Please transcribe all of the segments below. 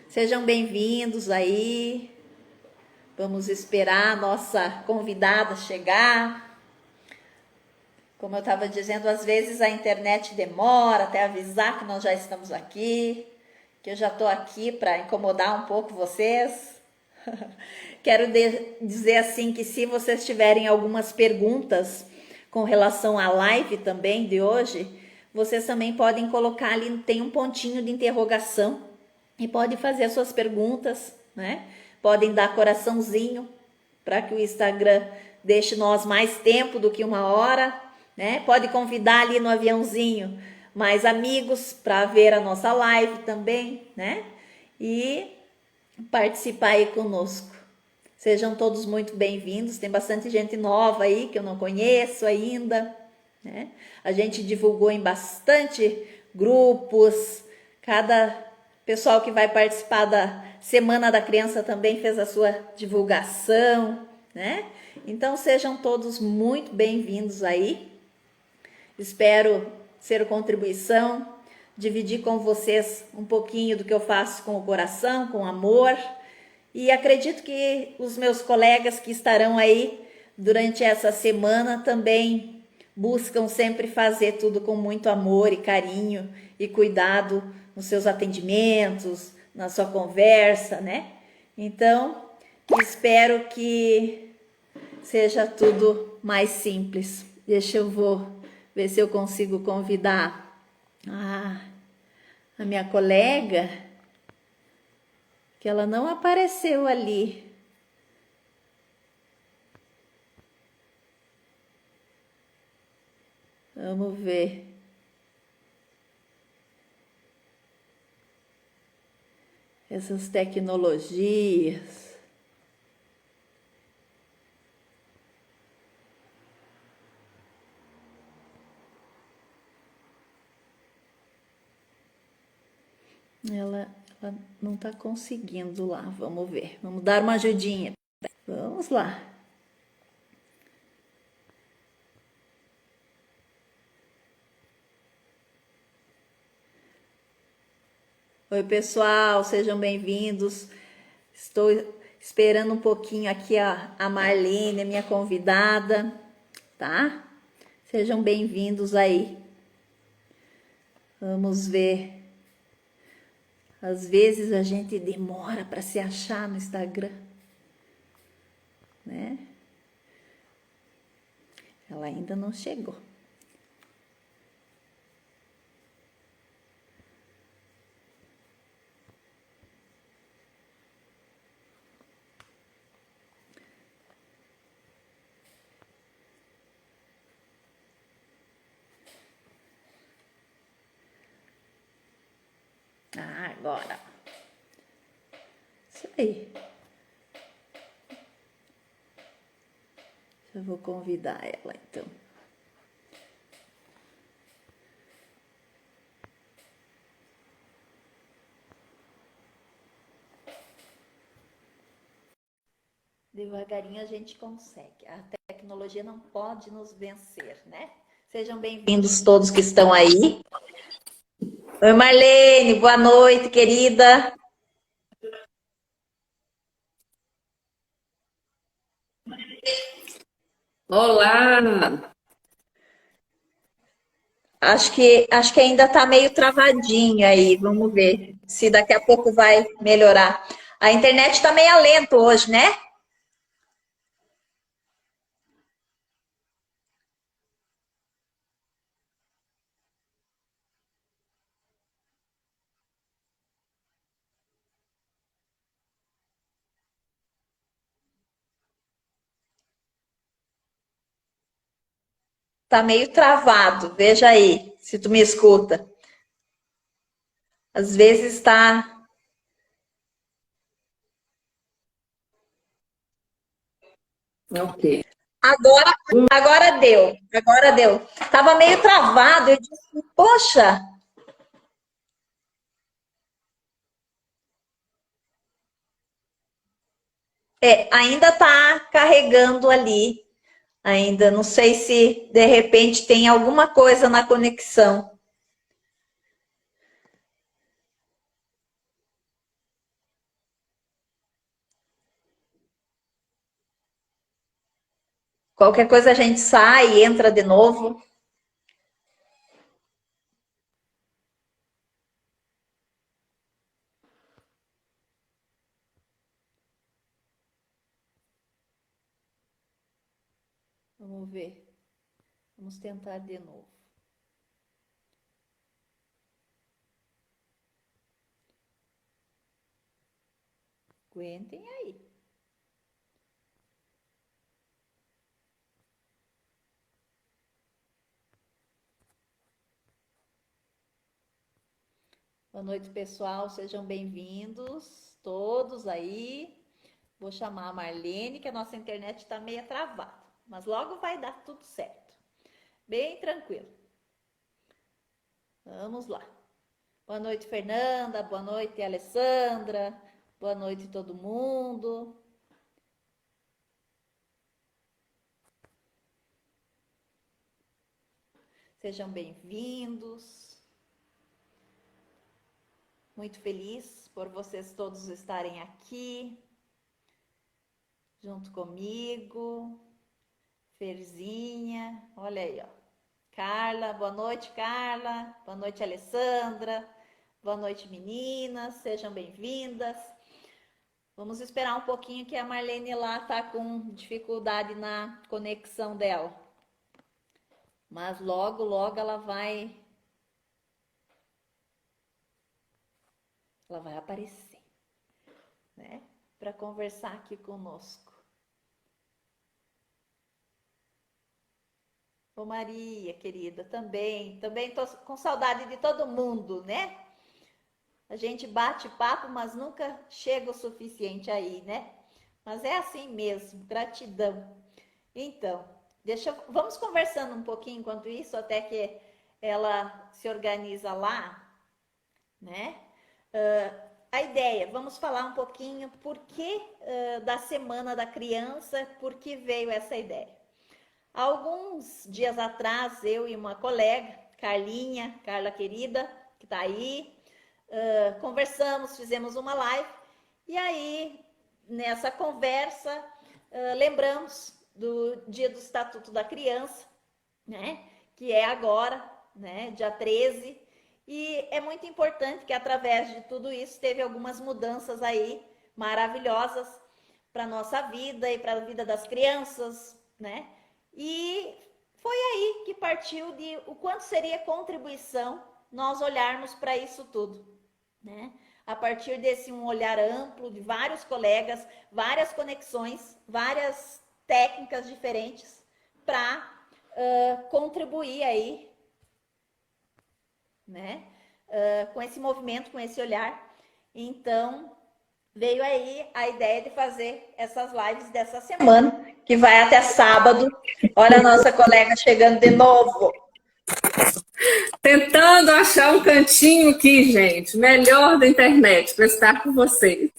Sejam bem-vindos aí. Vamos esperar a nossa convidada chegar. Como eu estava dizendo, às vezes a internet demora até avisar que nós já estamos aqui, que eu já estou aqui para incomodar um pouco vocês. Quero dizer assim que se vocês tiverem algumas perguntas com relação à live também de hoje, vocês também podem colocar ali, tem um pontinho de interrogação e pode fazer as suas perguntas, né? Podem dar coraçãozinho para que o Instagram deixe nós mais tempo do que uma hora, né? Pode convidar ali no aviãozinho mais amigos para ver a nossa live também, né? E participar aí conosco. Sejam todos muito bem-vindos. Tem bastante gente nova aí que eu não conheço ainda, né? A gente divulgou em bastante grupos. Cada pessoal que vai participar da Semana da Criança também fez a sua divulgação, né? Então sejam todos muito bem-vindos aí. Espero ser contribuição, dividir com vocês um pouquinho do que eu faço com o coração, com amor. E acredito que os meus colegas que estarão aí durante essa semana também buscam sempre fazer tudo com muito amor e carinho e cuidado nos seus atendimentos, na sua conversa, né? Então, espero que seja tudo mais simples. Deixa eu ver se eu consigo convidar a minha colega, que ela não apareceu ali. Vamos ver. Essas tecnologias. Ela não está conseguindo lá. Vamos ver. Vamos dar uma ajudinha. Vamos lá. Oi, pessoal, sejam bem-vindos. Estou esperando um pouquinho aqui a Marlene, minha convidada, tá? Sejam bem-vindos aí. Vamos ver. Às vezes a gente demora para se achar no Instagram, né? Ela ainda não chegou. Agora. Isso aí. Eu vou convidar ela, então. Devagarinho a gente consegue. A tecnologia não pode nos vencer, né? Sejam bem-vindos todos que estão aí. Oi, Marlene, boa noite, querida. Olá! Acho que ainda está meio travadinho aí. Vamos ver se daqui a pouco vai melhorar. A internet está meio lento hoje, né? Tá meio travado. Veja aí, se tu me escuta. Às vezes está. Ok. Agora, agora deu. Agora deu. Tava meio travado. Eu disse, poxa, ainda tá carregando ali. Ainda não sei se de repente tem alguma coisa na conexão. Qualquer coisa a gente sai e entra de novo. Vamos ver. Vamos tentar de novo. Aguentem aí. Boa noite, pessoal. Sejam bem-vindos, todos aí. Vou chamar a Marlene, que a nossa internet está meio travada, mas logo vai dar tudo certo. Bem tranquilo. Vamos lá. Boa noite, Fernanda. Boa noite, Alessandra. Boa noite, todo mundo. Sejam bem-vindos. Muito feliz por vocês todos estarem aqui, junto comigo. Ferzinha, olha aí, ó. Carla, boa noite, Carla. Boa noite, Alessandra. Boa noite, meninas. Sejam bem-vindas. Vamos esperar um pouquinho que a Marlene lá tá com dificuldade na conexão dela. Mas logo, logo ela vai aparecer, né? Para conversar aqui conosco. Ô Maria, querida, também tô com saudade de todo mundo, né? A gente bate papo, mas nunca chega o suficiente aí, né? Mas é assim mesmo, gratidão. Então, vamos conversando um pouquinho enquanto isso, até que ela se organiza lá, né? A ideia, vamos falar um pouquinho por que da Semana da Criança, por que veio essa ideia. Alguns dias atrás, eu e uma colega, Carla querida, que está aí, conversamos, fizemos uma live, e aí, nessa conversa, lembramos do Dia do Estatuto da Criança, né, que é agora, né, dia 13, e é muito importante que através de tudo isso teve algumas mudanças aí maravilhosas para a nossa vida e para a vida das crianças, né? E foi aí que partiu de o quanto seria contribuição nós olharmos para isso tudo, né? A partir desse um olhar amplo de vários colegas, várias conexões, várias técnicas diferentes para contribuir aí, né? Com esse movimento, com esse olhar. Então, veio aí a ideia de fazer essas lives dessa semana, que vai até sábado. Olha a nossa colega chegando de novo. Tentando achar um cantinho aqui, gente, melhor da internet, para estar com vocês.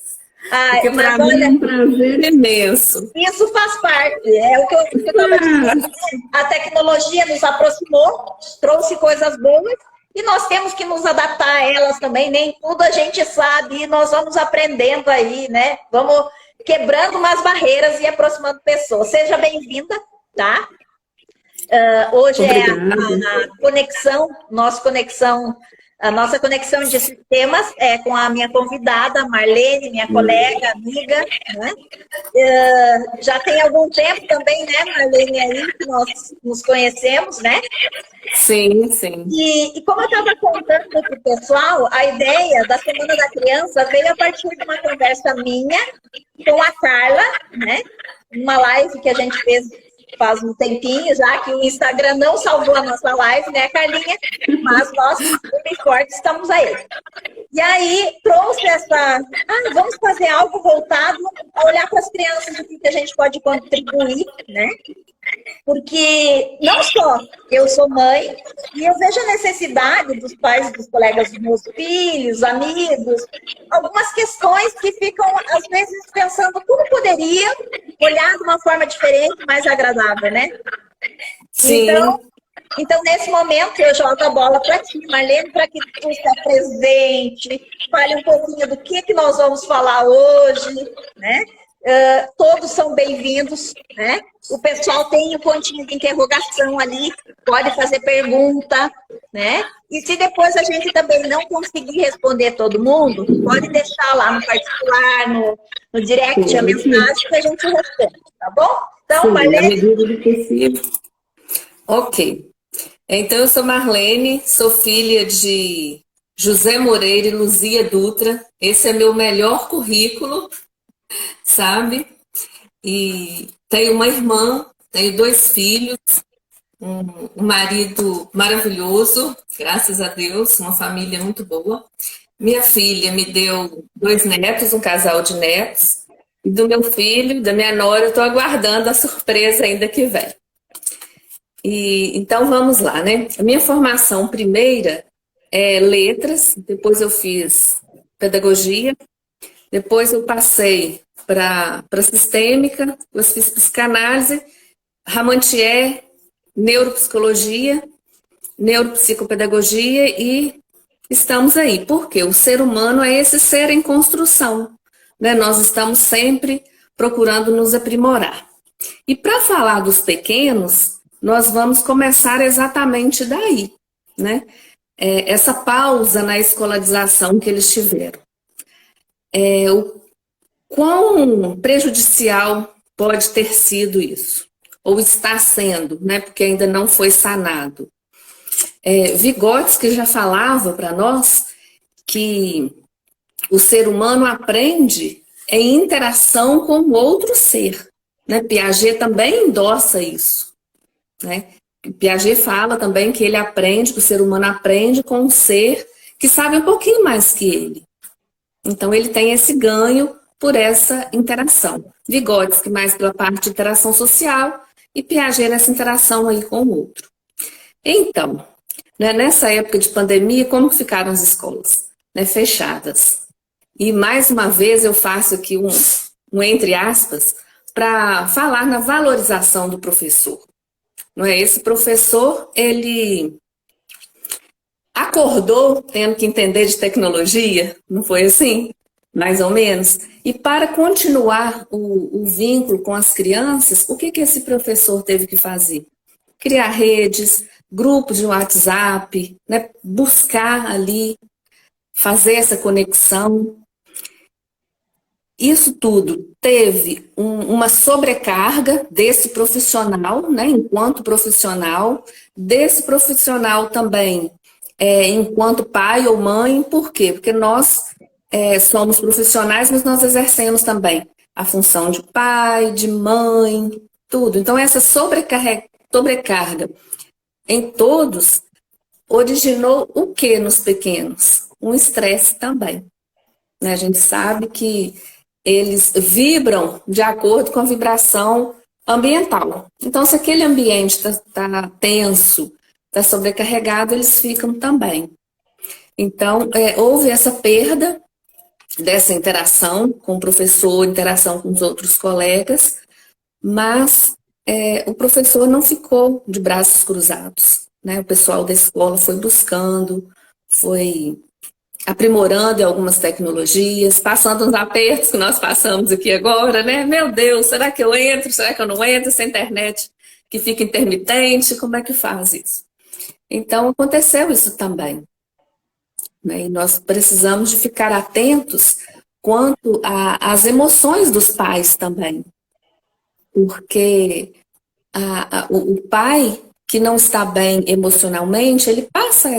Porque para mim é um prazer imenso. Isso faz parte, é o que eu estava dizendo. A tecnologia nos aproximou, trouxe coisas boas, e nós temos que nos adaptar a elas também, nem tudo a gente sabe, e nós vamos aprendendo aí, né? Vamos quebrando umas barreiras e aproximando pessoas. Seja bem-vinda, tá? Hoje obrigada. É a conexão, a nossa conexão de sistemas é com a minha convidada, Marlene, minha colega, amiga, né? Já tem algum tempo também, né, Marlene, aí que nós nos conhecemos, né? Sim, sim. E como eu estava contando para o pessoal, a ideia da Semana da Criança veio a partir de uma conversa minha com a Carla, né? Uma live que a gente fez faz um tempinho já, que o Instagram não salvou a nossa live, né, Carlinha? Mas nós, bem forte, estamos aí. E aí, trouxe essa... vamos fazer algo voltado a olhar para as crianças, o que a gente pode contribuir, né? Porque não só eu sou mãe, e eu vejo a necessidade dos pais, dos colegas dos meus filhos, amigos, algumas questões que ficam, às vezes, pensando como poderia olhar de uma forma diferente, mais agradável, né? Sim. Então, nesse momento, eu jogo a bola para ti, Marlene, para que tu se apresente, fale um pouquinho do que nós vamos falar hoje, né? Todos são bem-vindos, né? O pessoal tem o pontinho de interrogação ali, pode fazer pergunta, né? E se depois a gente também não conseguir responder todo mundo, pode deixar lá no particular, no direct, a mensagem que a gente responde, tá bom? Então, Marlene... À medida do possível. Ok. Então, eu sou Marlene, sou filha de José Moreira e Luzia Dutra. Esse é meu melhor currículo, sabe? E tenho uma irmã, tenho 2 filhos, um marido maravilhoso, graças a Deus, uma família muito boa. Minha filha me deu 2 netos, um casal de netos. E do meu filho, da minha nora, eu estou aguardando a surpresa ainda que vem. Então vamos lá, né? A minha formação primeira é letras, depois eu fiz pedagogia, depois eu passei para sistêmica, depois fiz psicanálise, Ramantier, neuropsicologia, neuropsicopedagogia e estamos aí. Porque o ser humano é esse ser em construção, né? Nós estamos sempre procurando nos aprimorar. E para falar dos pequenos, nós vamos começar exatamente daí, né? Essa pausa na escolarização que eles tiveram. O quão prejudicial pode ter sido isso? Ou está sendo, né? Porque ainda não foi sanado. Vygotsky já falava para nós que o ser humano aprende em interação com o outro ser, né? Piaget também endossa isso. Né? Piaget fala também que ele aprende, que o ser humano aprende com um ser que sabe um pouquinho mais que ele. Então ele tem esse ganho por essa interação. Vygotsky mais pela parte de interação social e Piaget nessa interação aí com o outro. Então, né, nessa época de pandemia, como que ficaram as escolas? Né, fechadas. E mais uma vez eu faço aqui um entre aspas para falar na valorização do professor. Não é? Esse professor, ele acordou tendo que entender de tecnologia, não foi assim? Mais ou menos. E para continuar o vínculo com as crianças, o que esse professor teve que fazer? Criar redes, grupos de WhatsApp, né? Buscar ali, fazer essa conexão. Isso tudo teve uma sobrecarga desse profissional, né, enquanto profissional, desse profissional também enquanto pai ou mãe. Por quê? Porque nós somos profissionais, mas nós exercemos também a função de pai, de mãe, tudo. Então essa sobrecarga em todos originou o que nos pequenos? Um estresse também. Né? A gente sabe que eles vibram de acordo com a vibração ambiental. Então, se aquele ambiente está tenso, está sobrecarregado, eles ficam também. Então, houve essa perda dessa interação com o professor, interação com os outros colegas, mas o professor não ficou de braços cruzados. Né? O pessoal da escola foi buscando, foi aprimorando em algumas tecnologias, passando uns apertos que nós passamos aqui agora, né? Meu Deus, será que eu entro? Será que eu não entro? Essa internet que fica intermitente, como é que faz isso? Então, aconteceu isso também. Né? E nós precisamos de ficar atentos quanto às emoções dos pais também. Porque o pai que não está bem emocionalmente, ele passa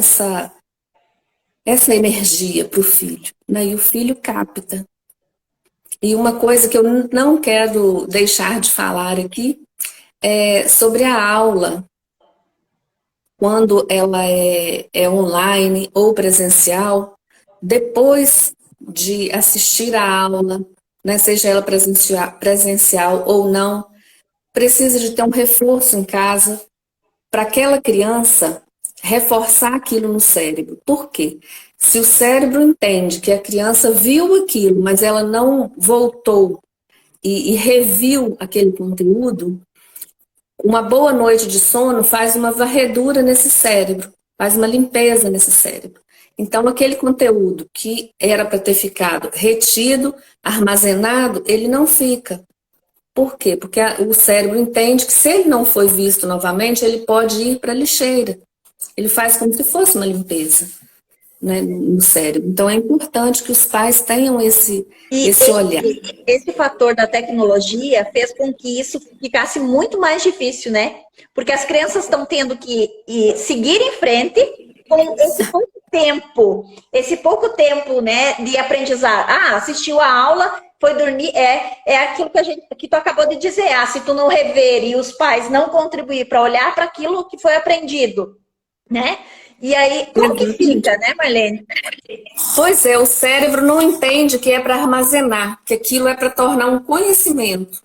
essa energia para o filho, né? E o filho capta. E uma coisa que eu não quero deixar de falar aqui é sobre a aula, quando ela é online ou presencial, depois de assistir a aula, né, seja ela presencial ou não, precisa de ter um reforço em casa para aquela criança reforçar aquilo no cérebro. Por quê? Se o cérebro entende que a criança viu aquilo, mas ela não voltou e reviu aquele conteúdo, uma boa noite de sono faz uma varredura nesse cérebro, faz uma limpeza nesse cérebro. Então, aquele conteúdo que era para ter ficado retido, armazenado, ele não fica. Por quê? Porque o cérebro entende que se ele não foi visto novamente, ele pode ir para a lixeira. Ele faz como se fosse uma limpeza, né, no cérebro. Então, é importante que os pais tenham esse olhar. Esse fator da tecnologia fez com que isso ficasse muito mais difícil, né? Porque as crianças estão tendo que seguir em frente com esse pouco tempo, né, de aprendizado. Ah, assistiu a aula, foi dormir, é aquilo que tu acabou de dizer. Ah, se tu não rever e os pais não contribuir para olhar para aquilo que foi aprendido, né? E aí, como que fica, né, Marlene? Pois é, o cérebro não entende que é para armazenar, que aquilo é para tornar um conhecimento.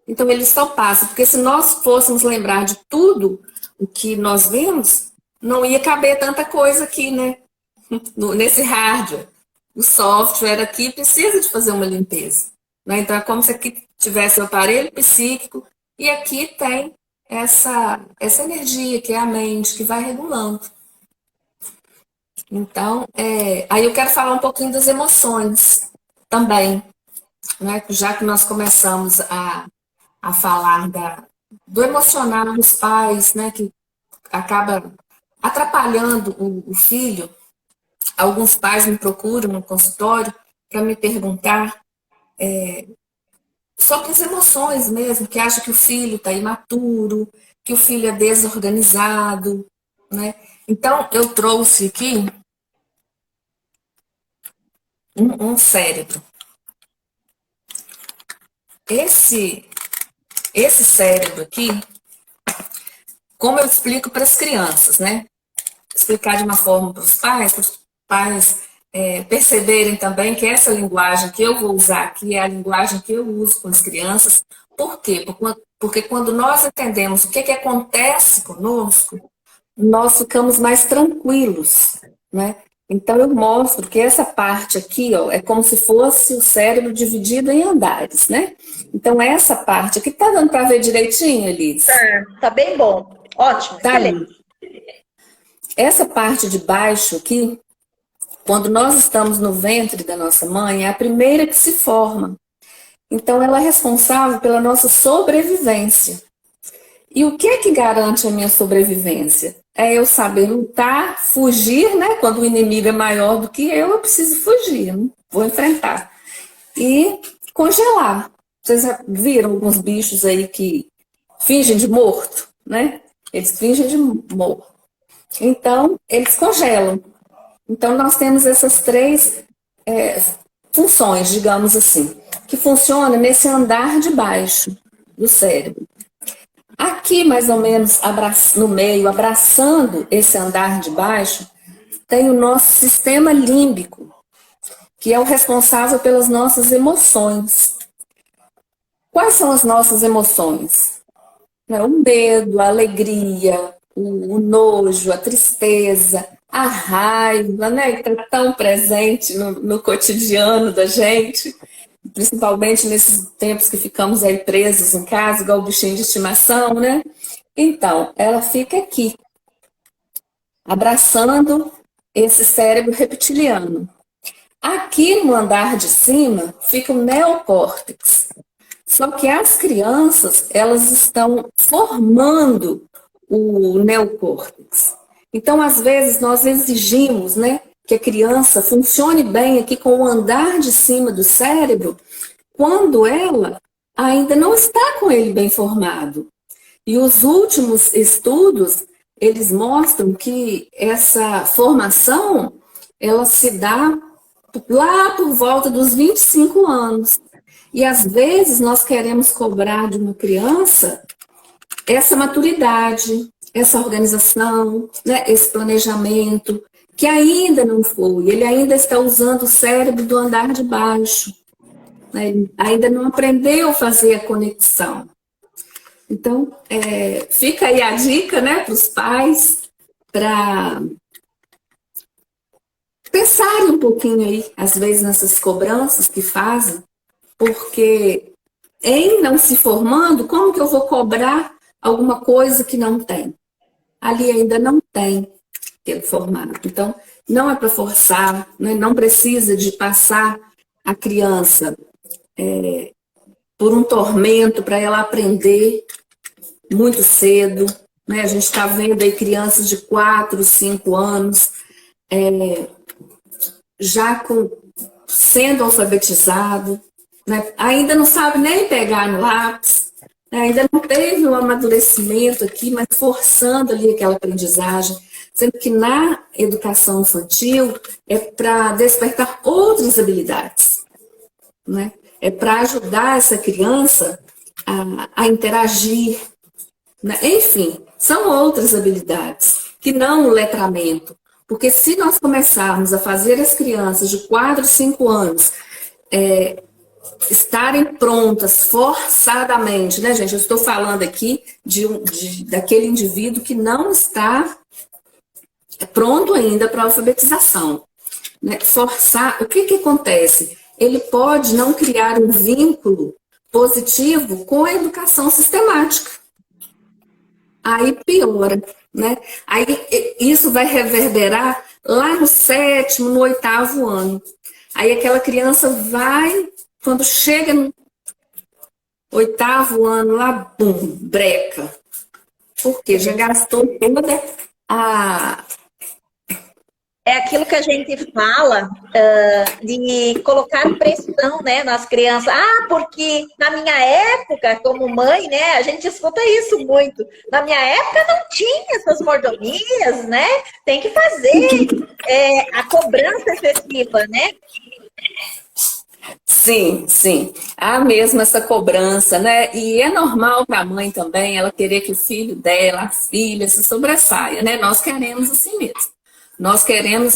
Então ele só passa, porque se nós fôssemos lembrar de tudo o que nós vemos, não ia caber tanta coisa aqui, né? Nesse hardware. O software aqui precisa de fazer uma limpeza, né? Então é como se aqui tivesse o aparelho psíquico e aqui tem essa energia que é a mente, que vai regulando. Então, aí eu quero falar um pouquinho das emoções também, né? Já que nós começamos a falar do emocional dos pais, né? Que acaba atrapalhando o filho. Alguns pais me procuram no consultório para me perguntar sobre as emoções mesmo, que acham que o filho está imaturo, que o filho é desorganizado, né? Então, eu trouxe aqui um cérebro. Esse cérebro aqui, como eu explico para as crianças, né? Explicar de uma forma para os pais perceberem também que essa linguagem que eu vou usar aqui é a linguagem que eu uso com as crianças. Por quê? Porque quando nós entendemos o que acontece conosco, nós ficamos mais tranquilos, né? Então eu mostro que essa parte aqui, ó, é como se fosse o cérebro dividido em andares, né? Então essa parte aqui, tá dando para ver direitinho, Elis? Tá bem bom. Ótimo, tá excelente. Essa parte de baixo aqui, quando nós estamos no ventre da nossa mãe, é a primeira que se forma. Então ela é responsável pela nossa sobrevivência. E o que é que garante a minha sobrevivência? É eu saber lutar, fugir, né? Quando o inimigo é maior do que eu preciso fugir, vou enfrentar. E congelar. Vocês já viram alguns bichos aí que fingem de morto, né? Eles fingem de morto. Então, eles congelam. Então, nós temos essas três funções, digamos assim, que funcionam nesse andar de baixo do cérebro. Aqui, mais ou menos, no meio, abraçando esse andar de baixo, tem o nosso sistema límbico, que é o responsável pelas nossas emoções. Quais são as nossas emoções? O medo, a alegria, o nojo, a tristeza, a raiva, né? Que está tão presente no cotidiano da gente, principalmente nesses tempos que ficamos aí presos em casa, igual o bichinho de estimação, né? Então, ela fica aqui, abraçando esse cérebro reptiliano. Aqui no andar de cima fica o neocórtex. Só que as crianças, elas estão formando o neocórtex. Então, às vezes, nós exigimos, né, que a criança funcione bem aqui com o andar de cima do cérebro, quando ela ainda não está com ele bem formado. E os últimos estudos, eles mostram que essa formação, ela se dá lá por volta dos 25 anos. E às vezes nós queremos cobrar de uma criança essa maturidade, essa organização, né, esse planejamento, que ainda não foi. Ele ainda está usando o cérebro do andar de baixo. Né, ele ainda não aprendeu a fazer a conexão. Então, fica aí a dica, né, para os pais, para pensarem um pouquinho aí, às vezes, nessas cobranças que fazem, porque em não se formando, como que eu vou cobrar alguma coisa que não tem? Ali ainda não tem. aquele formato. Então, não é para forçar, né? Não precisa de passar a criança por um tormento para ela aprender muito cedo, né? A gente está vendo aí crianças de 4, 5 anos já sendo alfabetizado, né? Ainda não sabe nem pegar no lápis, né? Ainda não teve um amadurecimento aqui, mas forçando ali aquela aprendizagem, sendo que na educação infantil é para despertar outras habilidades, né? É para ajudar essa criança a interagir, né? Enfim, são outras habilidades que não o letramento. Porque se nós começarmos a fazer as crianças de 4, 5 anos estarem prontas forçadamente, né, gente? Eu estou falando aqui daquele indivíduo que não está pronto ainda para a alfabetização, né? Forçar, o que que acontece? Ele pode não criar um vínculo positivo com a educação sistemática. Aí piora, né? Aí isso vai reverberar lá no 7º, no 8º ano. Aí aquela criança vai, quando chega no 8º ano, lá, bum, breca. Porque já gastou toda a... É aquilo que a gente fala de colocar pressão, né, nas crianças. Ah, porque na minha época, como mãe, né, a gente escuta isso muito. Na minha época não tinha essas mordomias, né? Tem que fazer a cobrança excessiva, né? Sim, sim. Há mesmo essa cobrança, né? E é normal para a mãe também ela querer que o filho dela, a filha, se sobressaia, né? Nós queremos assim mesmo. Nós queremos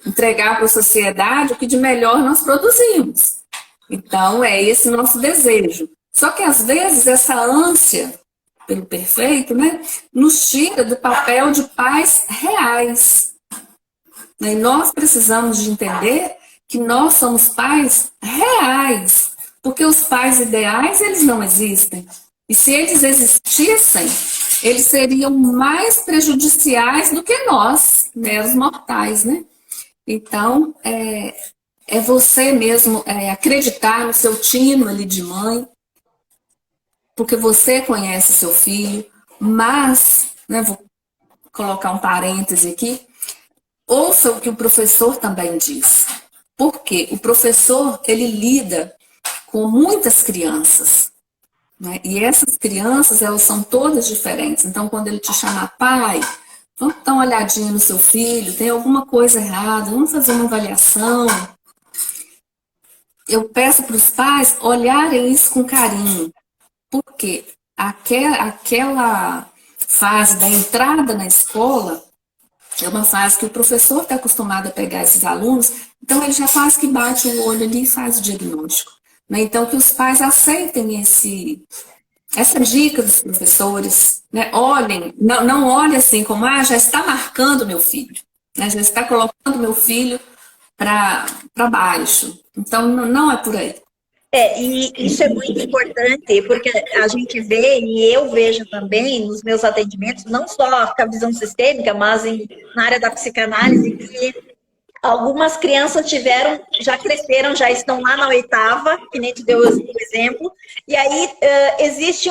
entregar para a sociedade o que de melhor nós produzimos. Então, é esse nosso desejo. Só que, às vezes, essa ânsia pelo perfeito, né, nos tira do papel de pais reais. E nós precisamos de entender que nós somos pais reais. Porque os pais ideais, eles não existem. E se eles existissem, eles seriam mais prejudiciais do que nós, meros mortais, né? Então, é você mesmo acreditar no seu tino ali de mãe, porque você conhece seu filho, mas, né, vou colocar um parêntese aqui, ouça o que o professor também diz. Porque o professor, ele lida com muitas crianças, né? E essas crianças, elas são todas diferentes. Então, quando ele te chamar pai, vamos dar uma olhadinha no seu filho, tem alguma coisa errada, vamos fazer uma avaliação. Eu peço para os pais olharem isso com carinho, porque aquela fase da entrada na escola é uma fase que o professor está acostumado a pegar esses alunos, então ele já quase que bate o olho ali e faz o diagnóstico, né? Então, que os pais aceitem essa dica dos professores, né? Olhem, não olhem assim como, já está marcando meu filho, né? Já está colocando meu filho para baixo. Então, não é por aí. E isso é muito importante, porque a gente vê, e eu vejo também nos meus atendimentos, não só com a visão sistêmica, mas na área da psicanálise, que algumas crianças já cresceram, já estão lá na 8ª, que nem tu deu o exemplo, e aí existe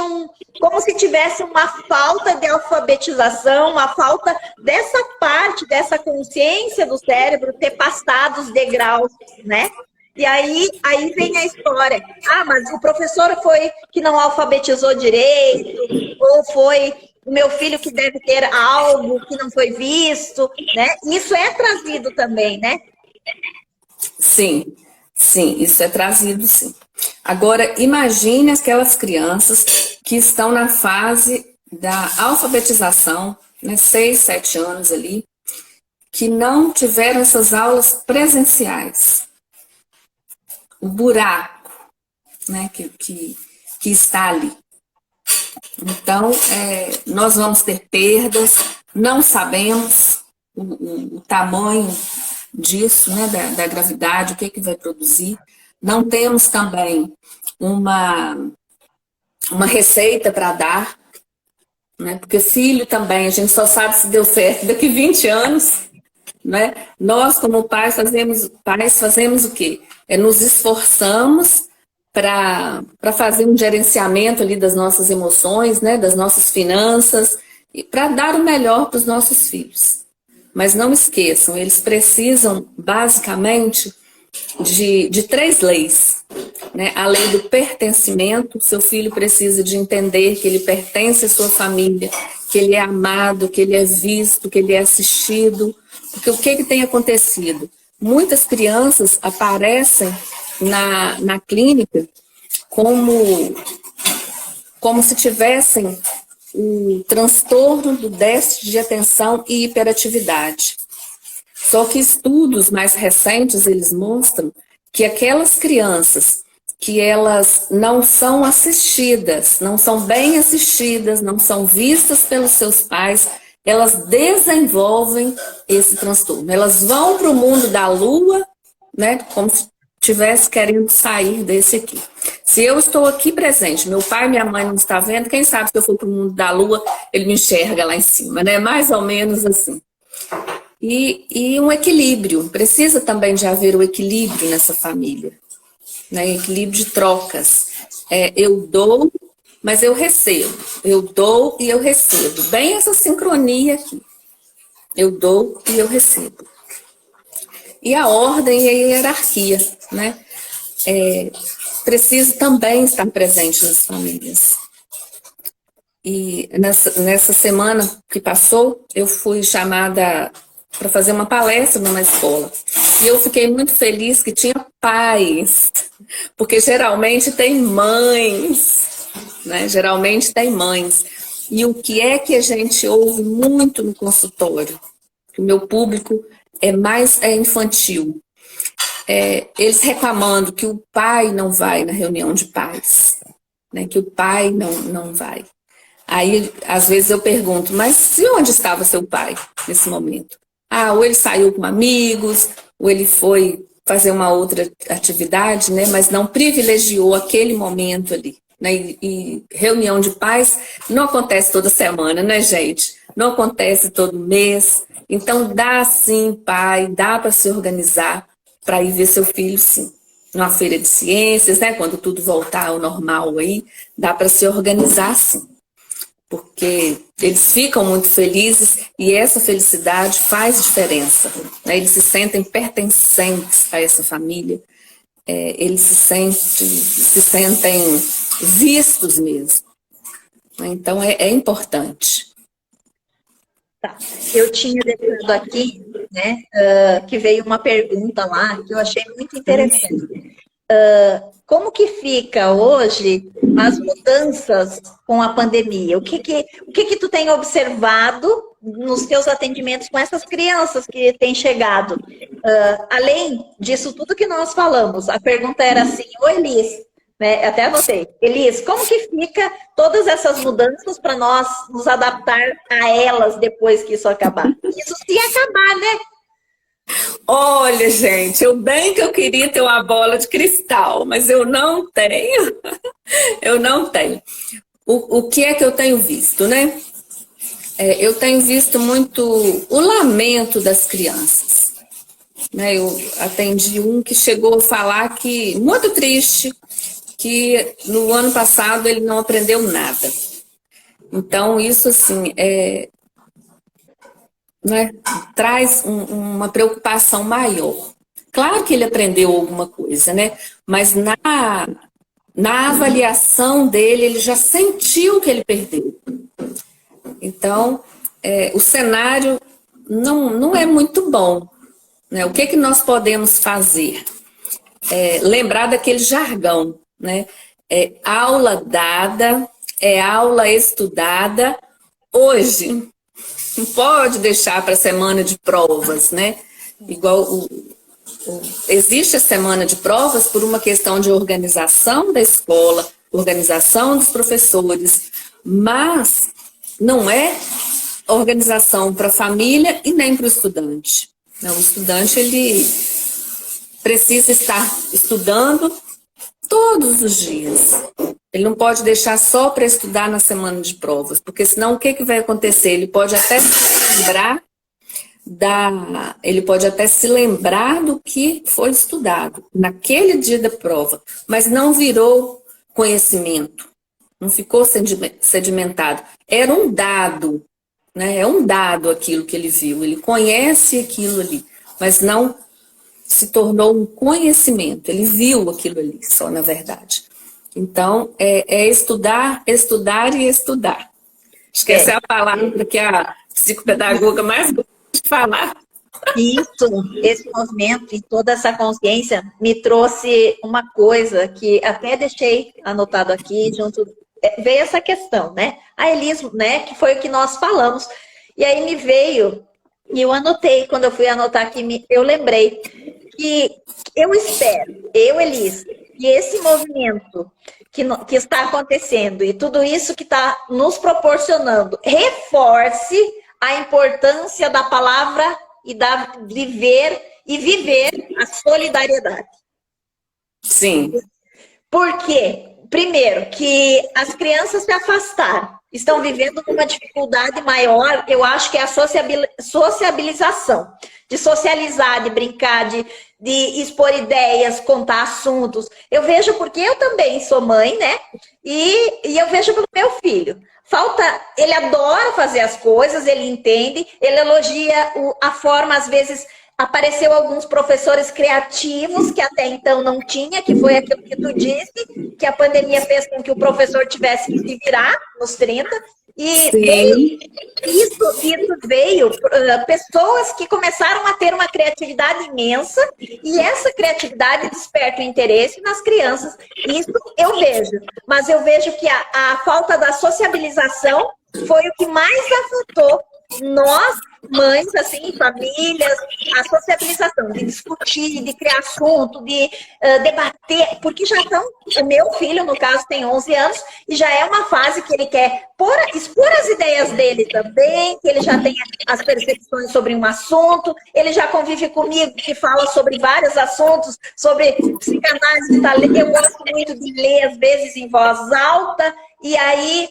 como se tivesse uma falta de alfabetização, uma falta dessa parte, dessa consciência do cérebro ter passado os degraus, né? E aí vem a história. Mas o professor foi que não alfabetizou direito, ou foi o meu filho que deve ter algo que não foi visto, né? Isso é trazido também, né? Sim, isso é trazido, sim. Agora, imagine aquelas crianças que estão na fase da alfabetização, né, 6, 7 anos ali, que não tiveram essas aulas presenciais. O buraco, né, que está ali. Então, nós vamos ter perdas, não sabemos o tamanho disso, né, da gravidade, o que vai produzir. Não temos também uma receita para dar, né? Porque filho também, a gente só sabe se deu certo daqui 20 anos, né? Nós, como pais fazemos o quê? Nos esforçamos para fazer um gerenciamento ali das nossas emoções, né? Das nossas finanças, e para dar o melhor para os nossos filhos. Mas não esqueçam, eles precisam, basicamente, de 3 leis, né? A lei do pertencimento, seu filho precisa de entender que ele pertence à sua família, que ele é amado, que ele é visto, que ele é assistido. Porque o que tem acontecido? Muitas crianças aparecem na clínica como se tivessem o transtorno do déficit de atenção e hiperatividade. Só que estudos mais recentes, eles mostram que aquelas crianças que elas não são assistidas, não são bem assistidas, não são vistas pelos seus pais, elas desenvolvem esse transtorno. Elas vão para o mundo da lua, né, como se estivesse querendo sair desse aqui. Se eu estou aqui presente, meu pai e minha mãe não estão vendo, quem sabe se eu for para o mundo da lua, ele me enxerga lá em cima, né? Mais ou menos assim. E um equilíbrio, precisa também de haver o equilíbrio nessa família, né? Equilíbrio de trocas. Eu dou, mas eu recebo. Eu dou e eu recebo. Bem essa sincronia aqui. Eu dou e eu recebo. E a ordem e a hierarquia, né? Precisa também estar presente nas famílias. E nessa semana que passou, eu fui chamada para fazer uma palestra numa escola. E eu fiquei muito feliz que tinha pais, porque geralmente tem mães, né? Geralmente tem mães. E o que é que a gente ouve muito no consultório? O meu público é infantil. Eles reclamando que o pai não vai na reunião de pais, né? Que o pai não vai. Aí, às vezes eu pergunto, mas e onde estava seu pai nesse momento? Ou ele saiu com amigos, ou ele foi fazer uma outra atividade, né? Mas não privilegiou aquele momento ali, né? E reunião de pais não acontece toda semana, né, gente? Não acontece todo mês. Então, dá sim, pai, dá para se organizar para ir ver seu filho, sim. Numa feira de ciências, né? Quando tudo voltar ao normal aí, dá para se organizar, sim. Porque eles ficam muito felizes e essa felicidade faz diferença, né? Eles se sentem pertencentes a essa família, eles se sentem vistos mesmo. Então é importante. Tá. Eu tinha deixado aqui, né, que veio uma pergunta lá que eu achei muito interessante. Como que fica hoje as mudanças com a pandemia? O que tu tem observado nos teus atendimentos com essas crianças que têm chegado? Além disso tudo que nós falamos, a pergunta era assim, oi Elis, né? Até anotei, Elis, como que fica todas essas mudanças para nós nos adaptar a elas depois que isso acabar? Isso se acabar, né? Olha, gente, bem que eu queria ter uma bola de cristal, mas eu não tenho. Eu não tenho. O que é que eu tenho visto, né? Eu tenho visto muito o lamento das crianças, né? Eu atendi um que chegou a falar que, muito triste, que no ano passado ele não aprendeu nada. Então, isso assim, né, traz uma preocupação maior. Claro que ele aprendeu alguma coisa, né? Mas na avaliação dele, ele já sentiu que ele perdeu. Então, o cenário não é muito bom, né? O que nós podemos fazer? Lembrar daquele jargão, né? Aula dada, aula estudada hoje. Não pode deixar para a semana de provas, né? Igual existe a semana de provas por uma questão de organização da escola, organização dos professores, mas não é organização para a família e nem para o estudante. Não, o estudante ele precisa estar estudando todos os dias. Ele não pode deixar só para estudar na semana de provas, porque senão o que vai acontecer? Ele pode até se lembrar ele pode até se lembrar do que foi estudado naquele dia da prova, mas não virou conhecimento, não ficou sedimentado. Era um dado, né? É um dado aquilo que ele viu, ele conhece aquilo ali, mas não se tornou um conhecimento, ele viu aquilo ali só, na verdade. Então, é estudar, estudar e estudar. Acho que essa é a palavra que a psicopedagoga mais gosta de falar. Isso, esse movimento e toda essa consciência me trouxe uma coisa que até deixei anotado aqui, junto, veio essa questão, né? A Elis, né, que foi o que nós falamos. E aí me veio, e eu anotei, quando eu fui anotar aqui, eu lembrei que eu espero, Elis, que esse movimento que está acontecendo e tudo isso que está nos proporcionando reforce a importância da palavra e viver a solidariedade. Sim. Por quê? Primeiro, que as crianças se afastaram, estão vivendo uma dificuldade maior, eu acho que é a sociabilização, de socializar, de brincar, de expor ideias, contar assuntos. Eu vejo porque eu também sou mãe, né? E eu vejo pelo meu filho. Ele adora fazer as coisas, ele entende, ele elogia a forma, às vezes apareceu alguns professores criativos que até então não tinha, que foi aquilo que tu disse, que a pandemia fez com que o professor tivesse que se virar nos 30. E isso veio pessoas que começaram a ter uma criatividade imensa, e essa criatividade desperta o interesse nas crianças. Isso eu vejo. Mas eu vejo que a falta da sociabilização foi o que mais afetou nós, mães, assim, famílias, a sociabilização, de discutir, de criar assunto, de debater, porque já estão, o meu filho, no caso, tem 11 anos, e já é uma fase que ele quer expor as ideias dele também, que ele já tem as percepções sobre um assunto, ele já convive comigo, que fala sobre vários assuntos, sobre psicanálise, eu gosto muito de ler, às vezes, em voz alta, e aí,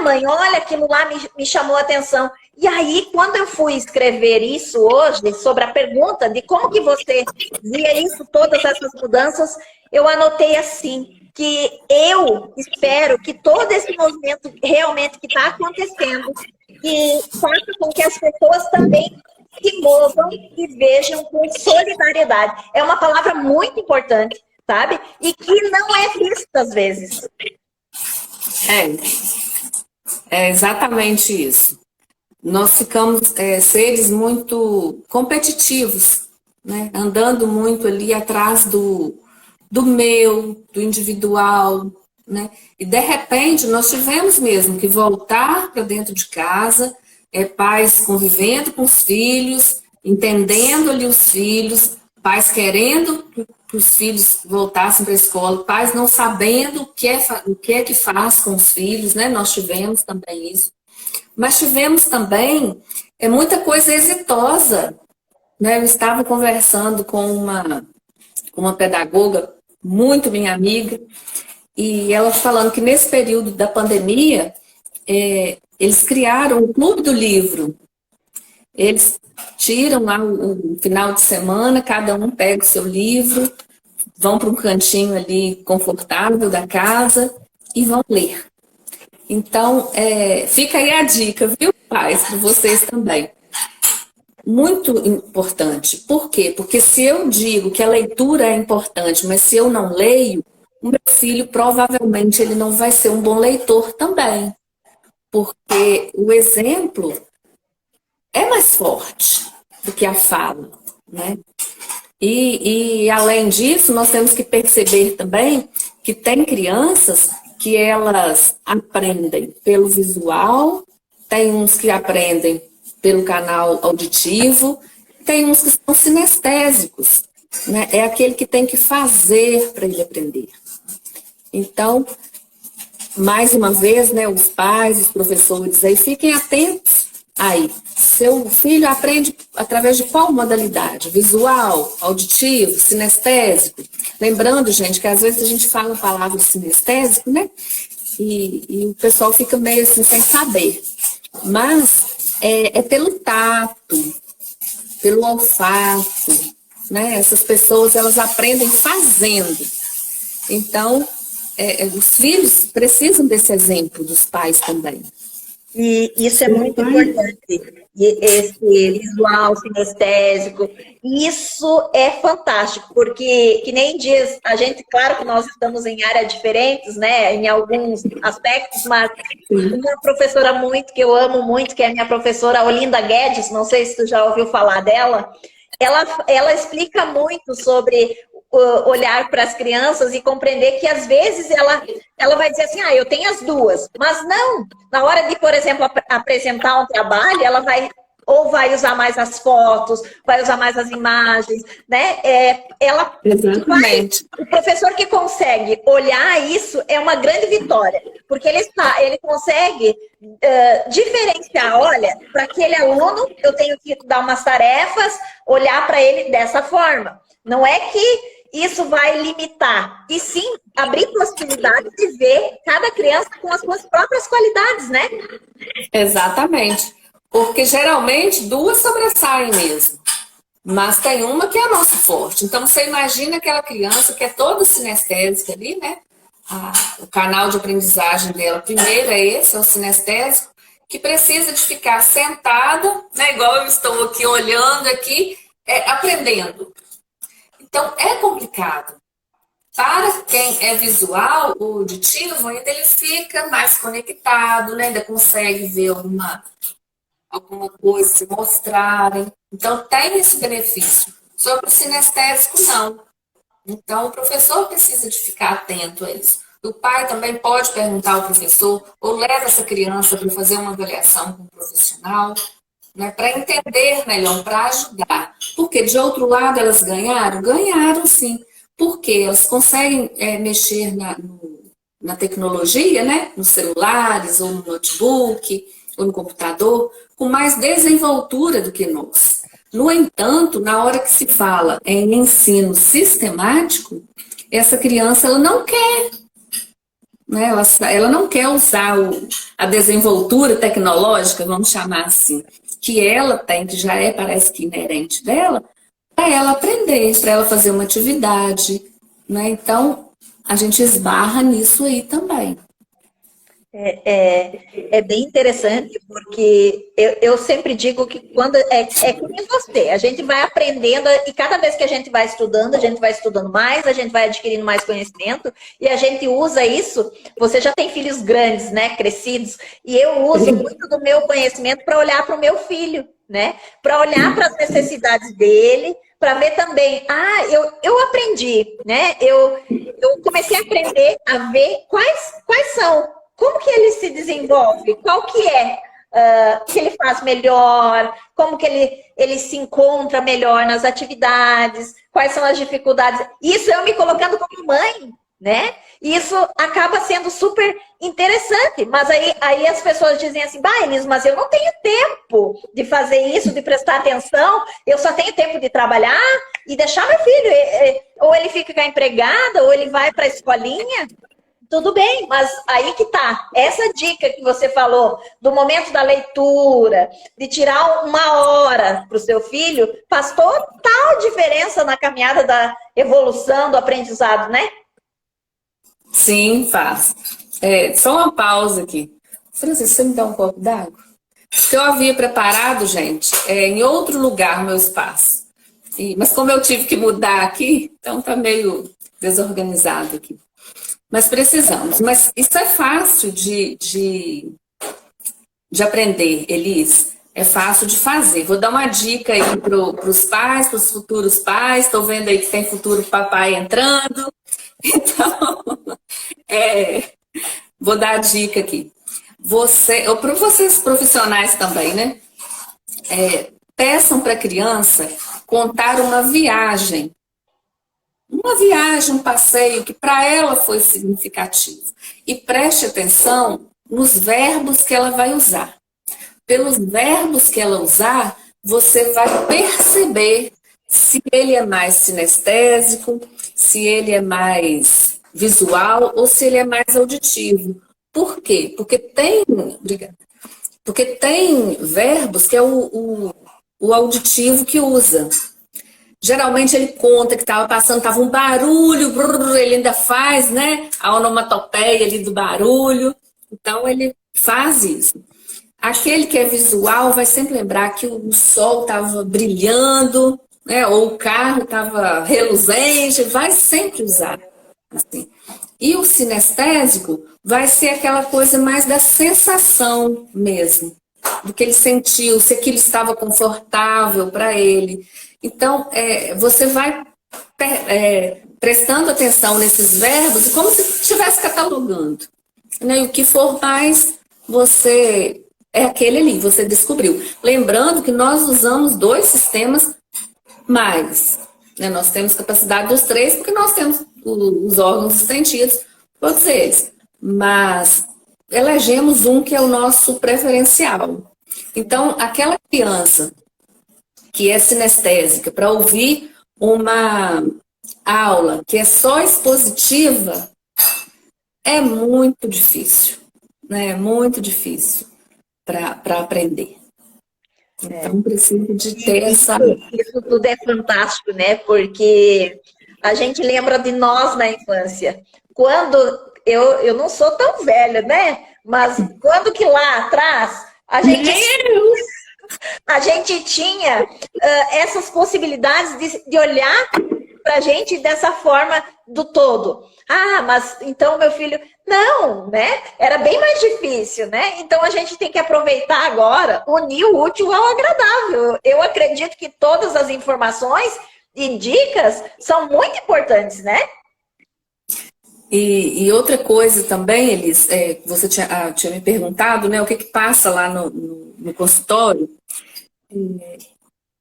mãe, olha, aquilo lá me chamou a atenção. E aí, quando eu fui escrever isso hoje, sobre a pergunta de como que você via isso, todas essas mudanças, eu anotei assim, que eu espero que todo esse movimento realmente que está acontecendo, que faça com que as pessoas também se movam e vejam com solidariedade. É uma palavra muito importante, sabe? E que não é vista às vezes. É exatamente isso. Nós ficamos seres muito competitivos, né? Andando muito ali atrás do meu, do individual, né? E de repente nós tivemos mesmo que voltar para dentro de casa, pais convivendo com os filhos, entendendo ali os filhos, pais querendo que os filhos voltassem para a escola, pais não sabendo o que é que faz com os filhos, né? Nós tivemos também isso. Mas tivemos também muita coisa exitosa, né? Eu estava conversando com uma pedagoga, muito minha amiga, e ela falando que nesse período da pandemia, eles criaram o Clube do Livro. Eles tiram lá o final de semana, cada um pega o seu livro, vão para um cantinho ali confortável da casa e vão ler. Então, fica aí a dica, viu, pais, para vocês também. Muito importante. Por quê? Porque se eu digo que a leitura é importante, mas se eu não leio, o meu filho provavelmente ele não vai ser um bom leitor também. Porque o exemplo é mais forte do que a fala, né? E além disso, nós temos que perceber também que tem crianças que elas aprendem pelo visual, tem uns que aprendem pelo canal auditivo, tem uns que são sinestésicos, né? É aquele que tem que fazer para ele aprender. Então, mais uma vez, né, os pais, os professores aí, fiquem atentos Aí, seu filho aprende através de qual modalidade? Visual, auditivo, sinestésico? Lembrando, gente, que às vezes a gente fala a palavra sinestésico, né? E o pessoal fica meio assim, sem saber. Mas é pelo tato, pelo olfato, né? Essas pessoas, elas aprendem fazendo. Então, os filhos precisam desse exemplo dos pais também. E isso é muito importante. E esse visual sinestésico, isso é fantástico, porque, que nem diz, a gente, claro que nós estamos em áreas diferentes, né, em alguns aspectos, mas uma professora muito, que eu amo muito, que é a minha professora Olinda Guedes, não sei se tu já ouviu falar dela, ela explica muito sobre olhar para as crianças e compreender que às vezes ela vai dizer assim, eu tenho as duas, mas não, na hora de, por exemplo, apresentar um trabalho, ela vai usar mais as fotos, vai usar mais as imagens, né? Exatamente. O professor que consegue olhar isso é uma grande vitória, porque ele consegue diferenciar, olha, para aquele aluno eu tenho que dar umas tarefas, olhar para ele dessa forma. Não é que isso vai limitar, e sim abrir possibilidade de ver cada criança com as suas próprias qualidades, né? Exatamente. Porque geralmente duas sobressaem mesmo. Mas tem uma que é nosso forte. Então você imagina aquela criança que é toda sinestésica ali, né? O canal de aprendizagem dela, primeiro é esse, é o sinestésico, que precisa de ficar sentada, né? Igual eu estou aqui olhando aqui, aprendendo. Então, é complicado. Para quem é visual, o auditivo, ainda ele fica mais conectado, né? Ainda consegue ver alguma coisa se mostrarem. Então, tem esse benefício. Sobre o sinestésico, não. Então, o professor precisa de ficar atento a isso. O pai também pode perguntar ao professor, ou leva essa criança para fazer uma avaliação com o profissional, né, para entender melhor, para ajudar. Porque, de outro lado, elas ganharam? Ganharam, sim. Porque elas conseguem mexer na tecnologia, né, nos celulares, ou no notebook, ou no computador, com mais desenvoltura do que nós. No entanto, na hora que se fala em ensino sistemático, essa criança ela não quer. Né? Ela não quer usar a desenvoltura tecnológica, vamos chamar assim, que ela tem, que já parece que inerente dela, para ela aprender, para ela fazer uma atividade. Né? Então, a gente esbarra nisso aí também. É bem interessante, porque eu sempre digo que quando que nem você, a gente vai aprendendo, e cada vez que a gente vai estudando mais, a gente vai adquirindo mais conhecimento, e a gente usa isso. Você já tem filhos grandes, né, crescidos, e eu uso muito do meu conhecimento para olhar para o meu filho, né, para olhar para as necessidades dele, para ver também, eu aprendi, né, eu comecei a aprender a ver quais são. Como que ele se desenvolve? Qual que que ele faz melhor? Como que ele se encontra melhor nas atividades? Quais são as dificuldades? Isso eu me colocando como mãe, né? Isso acaba sendo super interessante. Mas aí as pessoas dizem assim, Elis, mas eu não tenho tempo de fazer isso, de prestar atenção. Eu só tenho tempo de trabalhar e deixar meu filho. Ou ele fica com a empregada, ou ele vai para a escolinha. Tudo bem, mas aí que tá. Essa dica que você falou, do momento da leitura, de tirar uma hora para o seu filho, faz total diferença na caminhada da evolução, do aprendizado, né? Sim, faz. Só uma pausa aqui. Francisco, você me dá um copo d'água? Porque eu havia preparado, gente, em outro lugar o meu espaço. Mas como eu tive que mudar aqui, então tá meio desorganizado aqui. Mas precisamos. Mas isso é fácil de aprender, Elis. É fácil de fazer. Vou dar uma dica aí para os pais, para os futuros pais. Estou vendo aí que tem futuro papai entrando. Então, vou dar a dica aqui. Ou para vocês profissionais também, né? Peçam para a criança contar uma viagem. Um passeio que para ela foi significativo. E preste atenção nos verbos que ela vai usar. pelos verbos que ela usar, você vai perceber se ele é mais sinestésico, se ele é mais visual ou se ele é mais auditivo. Por quê? Obrigada. Porque tem verbos que é o auditivo que usa. Geralmente ele conta que estava passando, estava um barulho, brrr, ele ainda faz, né? A onomatopeia ali do barulho. Então ele faz isso. Aquele que é visual vai sempre lembrar que o sol estava brilhando, né? Ou o carro estava reluzente, vai sempre usar. Assim. E o sinestésico vai ser aquela coisa mais da sensação mesmo, do que ele sentiu, se aquilo estava confortável para ele. Então, você vai prestando atenção nesses verbos como se estivesse catalogando. Né? E o que for mais, você é aquele ali, você descobriu. Lembrando que nós usamos 2 sistemas mais. Né? Nós temos capacidade dos 3, porque nós temos os órgãos dos sentidos, todos eles. Mas elegemos um que é o nosso preferencial. Então, aquela criança que é sinestésica, para ouvir uma aula que é só expositiva, é muito difícil, né? É muito difícil para aprender. Então, preciso de ter essa... Isso tudo é fantástico, né? Porque a gente lembra de nós na infância. Quando... Eu não sou tão velha, né? Mas quando que lá atrás a gente tinha essas possibilidades de olhar para a gente dessa forma do todo. Ah, mas então meu filho... Não, né? Era bem mais difícil, né? Então a gente tem que aproveitar agora, unir o útil ao agradável. Eu acredito que todas as informações e dicas são muito importantes, né? E outra coisa também, Elis, você tinha me perguntado, né, o que passa lá no consultório.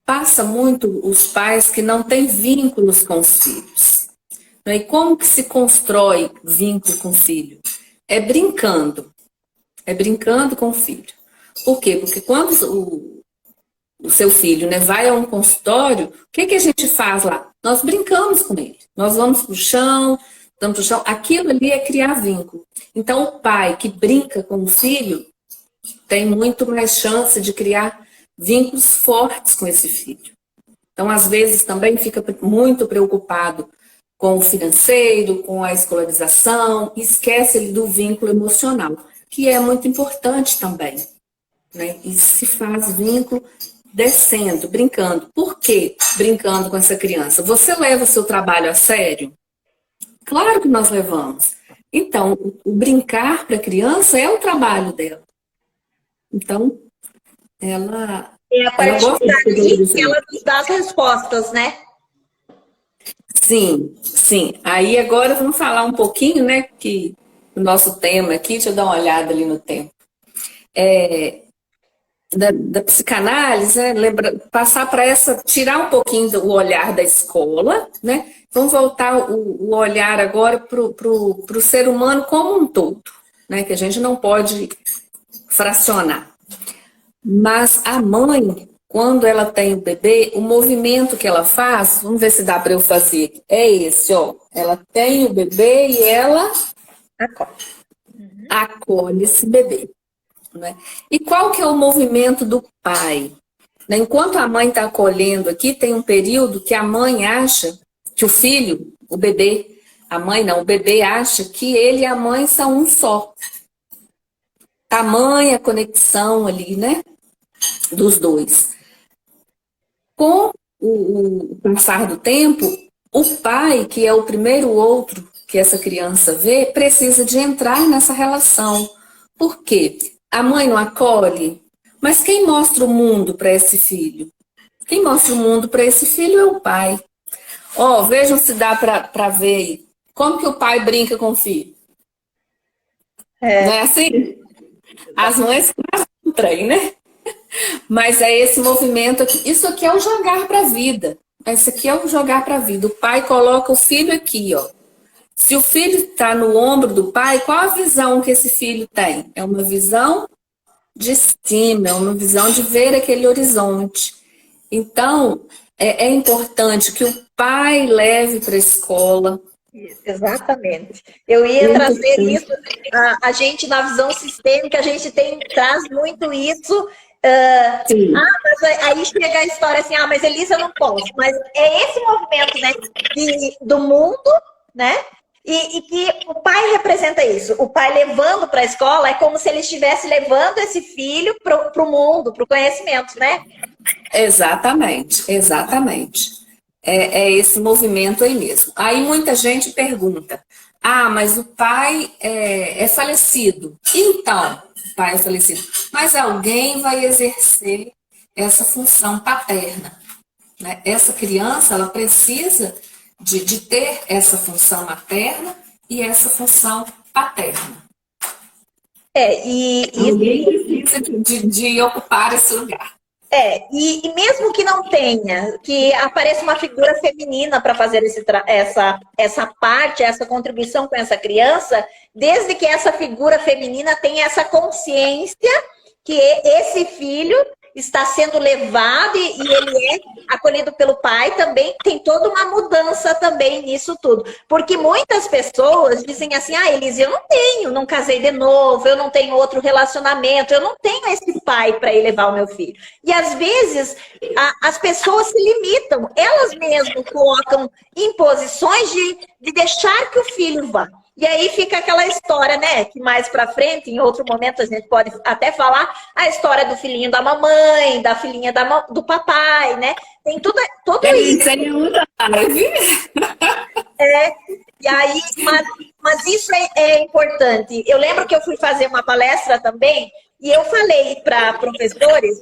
Passa muito os pais que não têm vínculos com os filhos. Né? E como que se constrói vínculo com o filho? É brincando com o filho. Por quê? Porque quando o seu filho, né, vai a um consultório, o que a gente faz lá? Nós brincamos com ele. Nós vamos para o chão, aquilo ali é criar vínculo. Então, o pai que brinca com o filho tem muito mais chance de criar vínculos fortes com esse filho. Então, às vezes, também fica muito preocupado com o financeiro, com a escolarização, esquece ele do vínculo emocional, que é muito importante também. Né? E se faz vínculo descendo, brincando. Por que brincando com essa criança? Você leva o seu trabalho a sério? Claro que nós levamos. Então, o brincar para a criança é o trabalho dela. Então, ela... É a partir daí que ela nos dá as respostas, né? Sim, sim. Aí agora vamos falar um pouquinho, né, que o nosso tema aqui, deixa eu dar uma olhada ali no tempo. Da psicanálise, né, passar para tirar um pouquinho o olhar da escola, né? Vamos voltar o olhar agora para o ser humano como um todo, né? Que a gente não pode fracionar. Mas a mãe, quando ela tem o bebê, o movimento que ela faz, vamos ver se dá para eu fazer, é esse, ó. Ela tem o bebê e ela acolhe esse bebê. Né? E qual que é o movimento do pai? Né? Enquanto a mãe está acolhendo aqui, tem um período que a mãe acha que o filho, o bebê, a mãe não, o bebê acha que ele e a mãe são um só. Tamanha conexão ali, né? Dos dois. Com o passar do tempo, o pai, que é o primeiro outro que essa criança vê, precisa de entrar nessa relação. Por quê? A mãe não acolhe, mas quem mostra o mundo para esse filho? Quem mostra o mundo para esse filho é o pai. Ó, vejam se dá para ver aí. Como que o pai brinca com o filho? Não é assim? As mães fazem um trem, né? Mas é esse movimento aqui. Isso aqui é o jogar para a vida. Isso aqui é o jogar para a vida. O pai coloca o filho aqui, ó. Se o filho está no ombro do pai, qual a visão que esse filho tem? É uma visão de cima, é uma visão de ver aquele horizonte. Então, é importante que o pai leve para a escola. Exatamente. Eu É ia trazer isso, importante. a gente na visão sistêmica, a gente traz muito isso. Sim, Mas aí chega a história assim, mas Elisa, eu não posso. Mas é esse movimento, né, do mundo, né? E que o pai representa isso. O pai levando para a escola é como se ele estivesse levando esse filho para o mundo, para o conhecimento, né? exatamente, exatamente. É esse movimento aí mesmo. Aí muita gente pergunta: ah, mas o pai é falecido. Então, o pai é falecido. Mas alguém vai exercer essa função paterna, né? Essa criança, ela precisa de ter essa função materna e essa função paterna. E Alguém precisa de ocupar esse lugar. E mesmo que não tenha, que apareça uma figura feminina para fazer essa parte, essa contribuição com essa criança, desde que essa figura feminina tenha essa consciência que esse filho está sendo levado e ele é acolhido pelo pai, também tem toda uma mudança também nisso tudo. Porque muitas pessoas dizem assim, Elise, eu não tenho, não casei de novo, eu não tenho outro relacionamento, eu não tenho esse pai para elevar o meu filho. E às vezes as pessoas se limitam, elas mesmas colocam imposições de deixar que o filho vá. E aí fica aquela história, né? Que mais pra frente, em outro momento, a gente pode até falar a história do filhinho da mamãe, da filhinha do papai, né? Tem tudo isso. Isso aí é outra live. E aí, mas isso é importante. Eu lembro que eu fui fazer uma palestra também, e eu falei para professores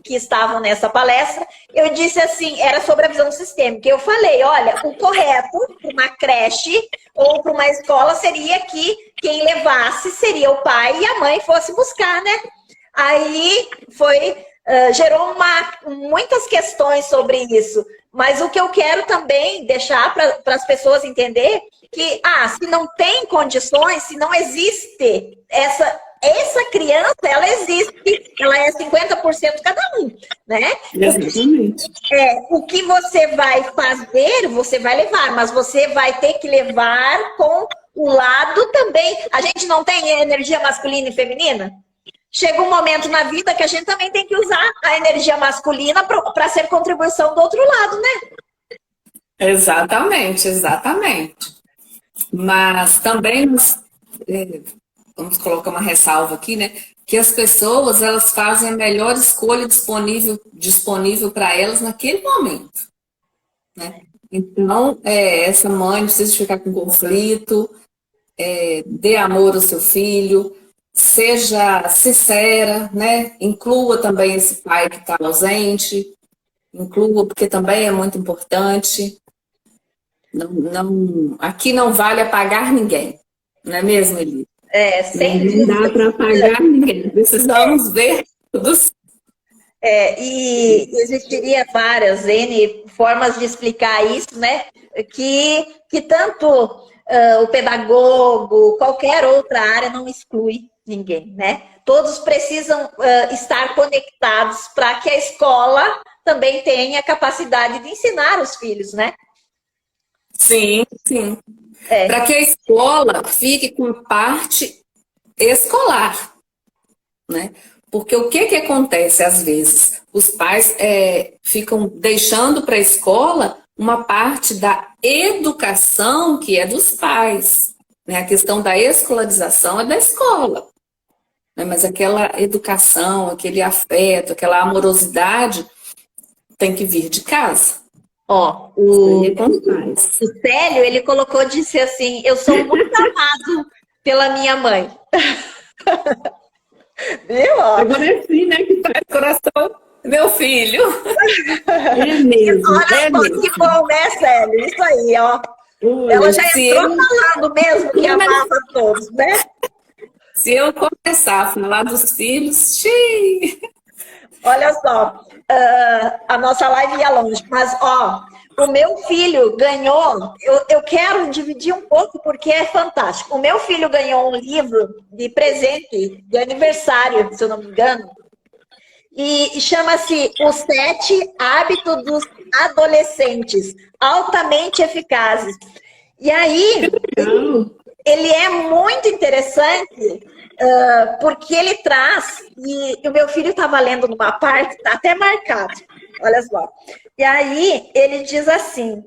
que estavam nessa palestra, eu disse assim, era sobre a visão sistêmica. Eu falei, olha, o correto para uma creche ou para uma escola seria que quem levasse seria o pai e a mãe fosse buscar, né? Aí gerou muitas questões sobre isso. Mas o que eu quero também deixar para as pessoas entender que, se não tem condições, se não existe essa criança, ela existe, ela é 50% cada um, né? Exatamente. O que você vai fazer, você vai levar, mas você vai ter que levar com o lado também. A gente não tem energia masculina e feminina? Chega um momento na vida que a gente também tem que usar a energia masculina para ser contribuição do outro lado, né? Exatamente, exatamente. Mas também vamos colocar uma ressalva aqui, né? Que as pessoas, elas fazem a melhor escolha disponível para elas naquele momento, né? Então, essa mãe não precisa ficar com conflito, dê amor ao seu filho, seja sincera, né? Inclua também esse pai que está ausente, inclua, porque também é muito importante. Aqui não vale apagar ninguém, não é mesmo, Eli? Sem Não dá dúvida. para apagar ninguém, precisamos ver todos. E existiria várias N formas de explicar isso, né? Que tanto o pedagogo, qualquer outra área não exclui ninguém, né? Todos precisam estar conectados para que a escola também tenha capacidade de ensinar os filhos, né? Sim, sim. Para que a escola fique com parte escolar, né? Porque o que acontece às vezes? Os pais ficam deixando para a escola uma parte da educação que é dos pais, né? A questão da escolarização é da escola, né? Mas aquela educação, aquele afeto, aquela amorosidade tem que vir de casa. O Célio, ele disse assim, eu sou muito amado pela minha mãe. Viu? Agora é assim, né, que faz coração, meu filho. É mesmo, olha só mesmo. que bom, né, Célio? Isso aí, ó. Ela já entrou falando mesmo que amava todos, né? Se eu começar a falar dos filhos, xiii. Olha só, a nossa live ia longe, mas O meu filho ganhou, eu quero dividir um pouco porque é fantástico. O meu filho ganhou um livro de presente, de aniversário, se eu não me engano, e chama-se Os 7 Hábitos dos Adolescentes, altamente eficazes. E aí, ele é muito interessante, porque ele traz, e o meu filho estava lendo numa parte, está até marcado, olha só. E aí, ele diz assim,